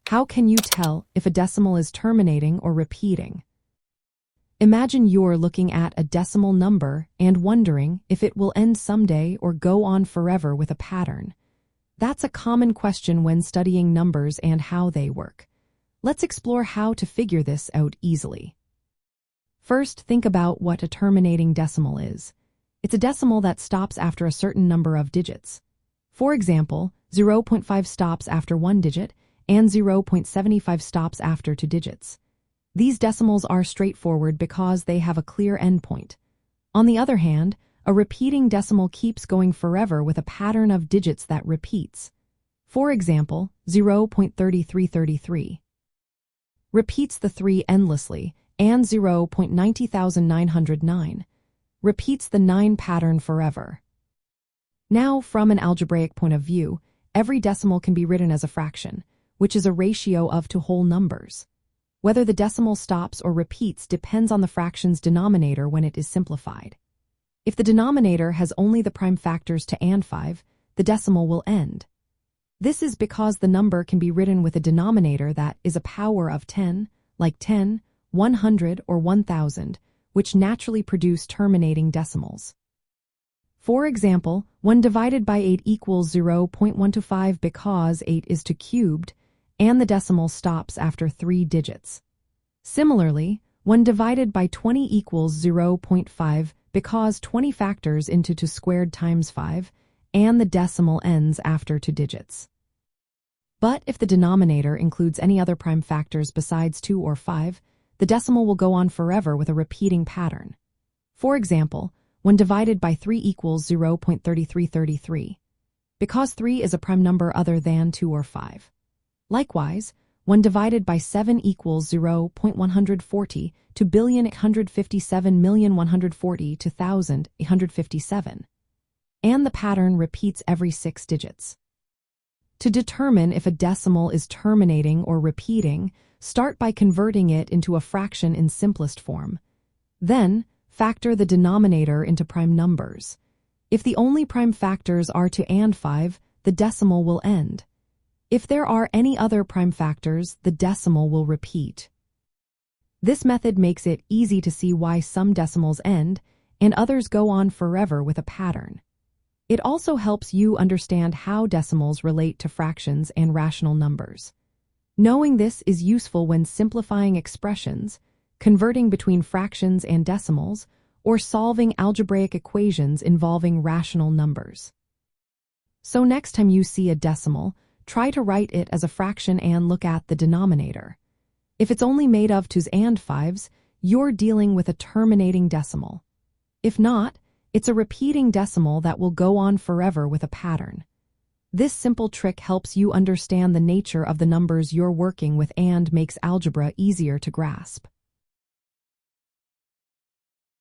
How can you tell if a decimal is terminating or repeating? Imagine you're looking at a decimal number and wondering if it will end someday or go on forever with a pattern. That's a common question when studying numbers and how they work. Let's explore how to figure this out easily. First, think about what a terminating decimal is. It's a decimal that stops after a certain number of digits. For example, 0.5 stops after one digit and 0.75 stops after two digits. These decimals are straightforward because they have a clear endpoint. On the other hand, a repeating decimal keeps going forever with a pattern of digits that repeats. For example, 0.3333 repeats the 3 endlessly, and 0.90909 repeats the 9 pattern forever. Now, from an algebraic point of view, every decimal can be written as a fraction, which is a ratio of two whole numbers. Whether the decimal stops or repeats depends on the fraction's denominator when it is simplified. If the denominator has only the prime factors to and 5, the decimal will end. This is because the number can be written with a denominator that is a power of 10, like 10, 100, or 1000, which naturally produce terminating decimals. For example, 1 divided by 8 equals 0.125 because 8 is 2 cubed, and the decimal stops after 3 digits. Similarly, 1 divided by 20 equals 0.5 because 20 factors into 2 squared times 5, and the decimal ends after 2 digits. But if the denominator includes any other prime factors besides 2 or 5, the decimal will go on forever with a repeating pattern. For example, 1 divided by 3 equals 0.3333, because 3 is a prime number other than 2 or 5. Likewise, 1 divided by 7 equals 0.140 to 1,857,140 to 1,857. And the pattern repeats every 6 digits. To determine if a decimal is terminating or repeating, start by converting it into a fraction in simplest form. Then, factor the denominator into prime numbers. If the only prime factors are 2 and 5, the decimal will end. If there are any other prime factors, the decimal will repeat. This method makes it easy to see why some decimals end and others go on forever with a pattern. It also helps you understand how decimals relate to fractions and rational numbers. Knowing this is useful when simplifying expressions, converting between fractions and decimals, or solving algebraic equations involving rational numbers. So next time you see a decimal, try to write it as a fraction and look at the denominator. If it's only made of 2s and 5s, you're dealing with a terminating decimal. If not, it's a repeating decimal that will go on forever with a pattern. This simple trick helps you understand the nature of the numbers you're working with and makes algebra easier to grasp.